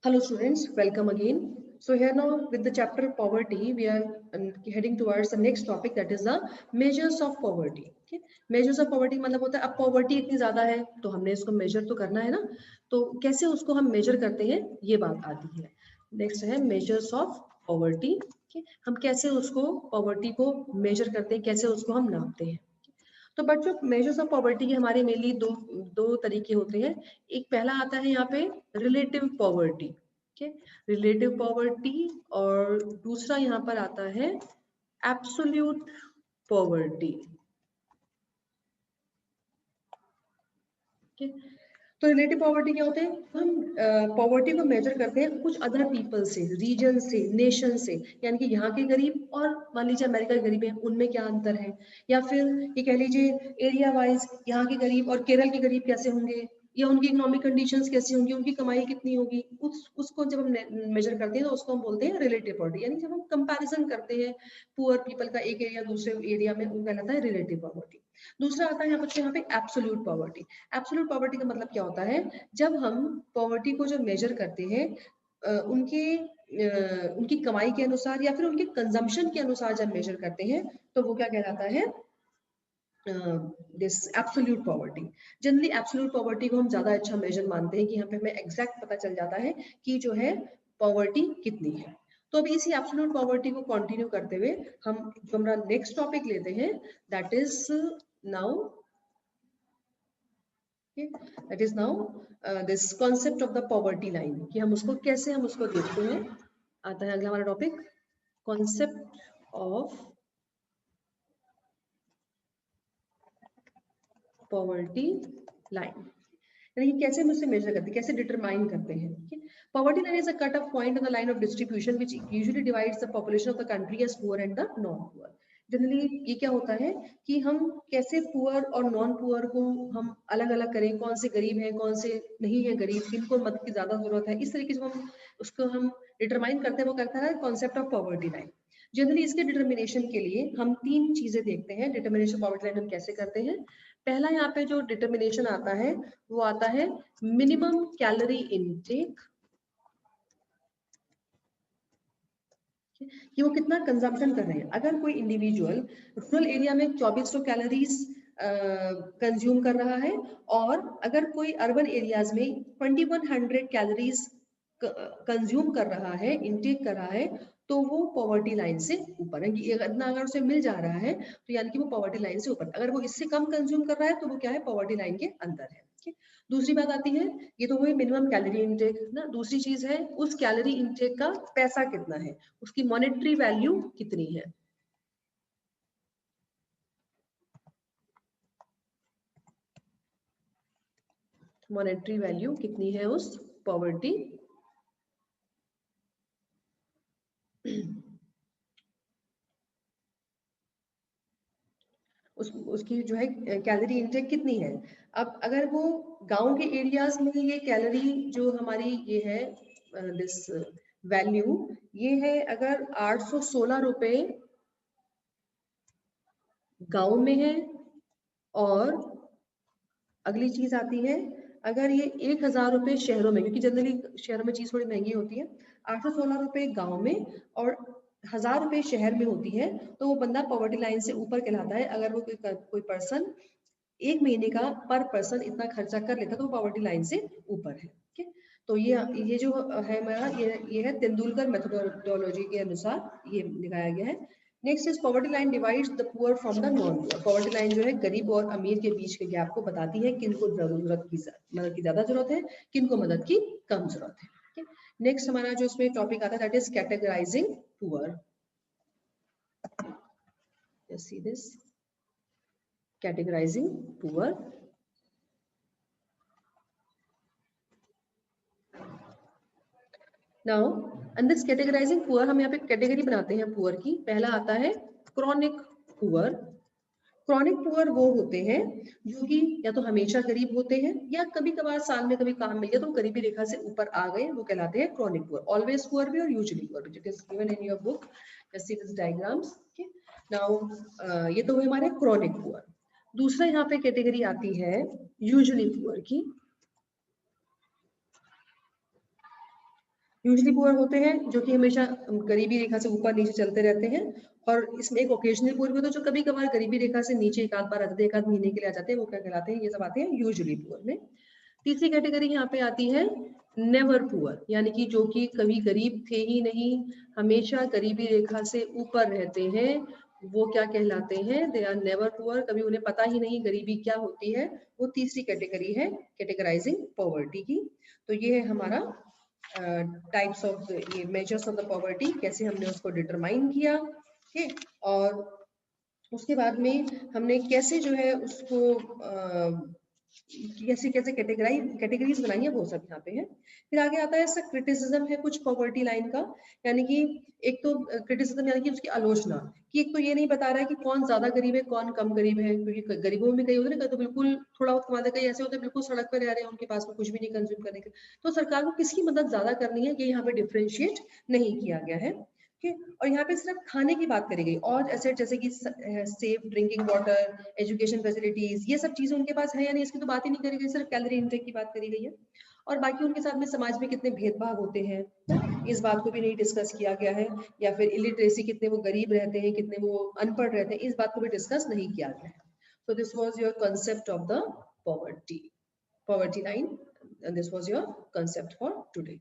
Hello students, welcome again. So here now with the chapter poverty, we are heading towards the next topic, that is the measures of poverty. Okay? Measures of poverty मतलब होता है अब poverty इतनी ज्यादा है तो हमने इसको measure तो करना है ना, तो कैसे उसको हम measure करते हैं ये बात आती है. Next है measures of poverty. Okay? हम कैसे उसको poverty को measure करते हैं, कैसे उसको हम नापते हैं. तो बच्चों मेजर्स ऑफ पॉवर्टी के हमारे मेनली दो तरीके होते हैं. एक पहला आता है यहाँ पे रिलेटिव पॉवर्टी. ठीक है, रिलेटिव पॉवर्टी. और दूसरा यहाँ पर आता है एब्सोल्यूट पॉवर्टी. ठीक है, तो रिलेटिव पॉवर्टी क्या होते हैं, हम पॉवर्टी को मेजर करते हैं कुछ अदर पीपल से, रीजन से, नेशन से. यानी कि यहाँ के गरीब और मान लीजिए अमेरिका के गरीब हैं, उनमें क्या अंतर है, या फिर ये कह लीजिए एरिया वाइज यहाँ के गरीब और केरल के गरीब कैसे होंगे, या उनकी इकोनॉमिक कंडीशंस कैसी होंगी, उनकी कमाई कितनी होगी. उसको जब हम मेजर करते हैं तो उसको हम बोलते हैं रिलेटिव पॉवर्टी. यानी जब हम कंपैरिजन करते हैं पुअर पीपल का एक एरिया दूसरे एरिया में, वो कहलाता है रिलेटिव पॉवर्टी. दूसरा आता है यहाँ पे एब्सोल्यूट पॉवर्टी. एब्सोल्यूट पॉवर्टी का मतलब क्या होता है, जब हम पॉवर्टी को जो मेजर करते हैं उनकी कमाई के अनुसार या फिर उनके कंजम्पशन के अनुसार जब मेजर करते हैं तो वो क्या कहलाता है, this absolute poverty. Generally absolute poverty को हम ज्यादा अच्छा मेजर मानते हैं कि यहाँ पे हमें एग्जैक्ट पता चल जाता है कि जो है पॉवर्टी कितनी है. तो अभी इसी एब्सोल्यूट पॉवर्टी को कंटिन्यू करते हुए हम जो हमारा नेक्स्ट टॉपिक लेते हैं, that is now this concept of the poverty line, कि हम उसको कैसे हम उसको देखते हैं. आता है अगला हमारा topic, concept of poverty line. यानी कैसे हम उसे मेजर करते हैं, कैसे डिटरमाइन करते हैं. Poverty line is a cut off point on the line of distribution which usually divides the population of the country as poor and the non poor. Generally ये क्या होता है कि हम कैसे पुअर और नॉन पुअर को हम अलग अलग करें, कौन से गरीब हैं, कौन से नहीं है गरीब, किनको मदद की ज्यादा जरूरत है, इस तरीके से हम उसको हम डिटरमाइन करते हैं. वो करता है concept of poverty line. Generally इसके डिटर्मिनेशन के लिए हम तीन चीजें देखते हैं. डिटर्मिनेशन पॉवर्टी लाइन हम कैसे करते हैं. पहला यहाँ पे जो डिटर्मिनेशन आता है वो आता है मिनिमम कैलोरी इनटेक, कि वो कितना कंजम्पशन कर रहे हैं. अगर कोई इंडिविजुअल रूरल एरिया में 2400 कैलोरीज कंज्यूम कर रहा है और अगर कोई अर्बन एरियाज में 2100 कैलोरीज कंज्यूम कर रहा है, इनटेक कर रहा है, तो वो पॉवर्टी लाइन से ऊपर है. इतना अगर उसे मिल जा रहा है तो यानी कि वो पॉवर्टी लाइन से ऊपर. अगर वो इससे कम कंज्यूम कर रहा है तो वो क्या है, पॉवर्टी लाइन के अंदर है. दूसरी बात आती है, ये तो हुई मिनिमम कैलोरी इनटेक ना. दूसरी चीज है उस कैलोरी इनटेक का पैसा कितना है, उसकी मॉनेटरी वैल्यू कितनी है. मॉनेटरी वैल्यू कितनी है उस पॉवर्टी उसकी जो है कैलोरी इनटेक कितनी है. अब अगर वो गांव के एरियाज में ये कैलोरी जो हमारी ये है दिस वैल्यू, ये है अगर 816 रुपए गांव में है, और अगली चीज आती है अगर ये 1000 रुपए शहरों में, क्योंकि जनरली शहरों में चीज थोड़ी महंगी होती है. 816 रुपए गांव में और 1000 रुपए शहर में होती है, तो वो बंदा पॉवर्टी लाइन से ऊपर कहलाता है. अगर वो कोई पर्सन एक महीने का पर पर्सन इतना खर्चा कर लेता तो वो पॉवर्टी लाइन से ऊपर है. ठीक है, तो ये जो है हमारा ये है तेंदुलकर मेथोडोलॉजी के अनुसार ये दिखाया गया है. Next is poverty line divides the poor from the non poor. Poverty line जो है गरीब और अमीर के बीच के गैप को बताती है, किनको मदद की ज्यादा जरूरत है, किनको मदद की कम जरूरत है. नेक्स्ट हमारा जो इसमें टॉपिक आता है that is categorising poor. See this categorizing poor. Now, and this categorizing poor हम यहाँ पे कैटेगरी बनाते हैं पुअर की. पहला आता है क्रॉनिक पुअर. क्रॉनिक पुअर वो होते हैं जो कि या तो हमेशा गरीब होते हैं या कभी कभार साल में कभी काम मिल गया तो गरीबी रेखा से ऊपर आ गए, वो कहलाते हैं क्रॉनिक पुअर. ऑलवेज पुअर भी और यूजुअली पुअर भी. It is given in your book, just see this diagrams. Now ये तो हुए हमारे क्रॉनिक पुअर. दूसरा यहाँ पे कैटेगरी आती है यूजुअली पुअर की. यूजली पुअर होते हैं जो कि हमेशा गरीबी रेखा से ऊपर नीचे चलते रहते हैं, और इसमें एक ओकेजनल पुअर भी होता है जो कभी कभार गरीबी रेखा से नीचे एक आध बार आ जाते हैं, एक आध महीने के लिए आ जाते हैं, वो क्या कहलाते हैं, ये सब आते हैं यूजुअली पुअर में। तीसरी कैटेगरी यहाँ पे आती है नेवर पुअर, यानी कि जो कि कभी गरीब थे ही नहीं, हमेशा गरीबी रेखा से ऊपर रहते हैं, वो क्या कहलाते हैं, दे आर नेवर पुअर, कभी उन्हें पता ही नहीं गरीबी क्या होती है। वो तीसरी कैटेगरी है कैटेगराइजिंग पॉवर्टी की। तो ये है हमारा टाइप्स ऑफ ये मेजर्स ऑफ द पॉवर्टी, कैसे हमने उसको डिटरमाइन किया। ठीक, और उसके बाद में हमने कैसे जो है उसको कैसे कैसे कैटेगरीज बनाई है, वो सब यहाँ पे है। फिर आगे आता है इसका क्रिटिसिज्म है कुछ पॉवर्टी लाइन का, यानी कि एक तो क्रिटिसिज्म यानी कि उसकी आलोचना, कि एक तो ये नहीं बता रहा है कि कौन ज्यादा गरीब है कौन कम गरीब है, क्योंकि गरीबों में कई होते हैं ना, तो बिल्कुल थोड़ा बहुत कमाते, कई ऐसे होते हैं बिल्कुल सड़क पर रह रहे हैं, उनके पास में कुछ भी नहीं कंज्यूम करने के, तो सरकार को किसकी मदद ज्यादा करनी है, ये यहाँ पे डिफ्रेंशिएट नहीं किया गया है। ठीक, और यहाँ पे सिर्फ खाने की बात करी गई, और एसेट जैसे कि safe drinking water, education facilities, ये सब चीजें उनके पास है या नहीं, इसकी तो बात ही नहीं करी गई, सिर्फ कैलोरी इनटेक की बात करी गई है। और बाकी उनके साथ में समाज में कितने भेदभाव होते हैं, इस बात को भी नहीं डिस्कस किया गया है, या फिर इलिटरेसी, कितने वो गरीब रहते हैं, कितने वो अनपढ़ रहते हैं, इस बात को भी डिस्कस नहीं किया गया है। So this was your concept of the poverty line, and this was your concept for today.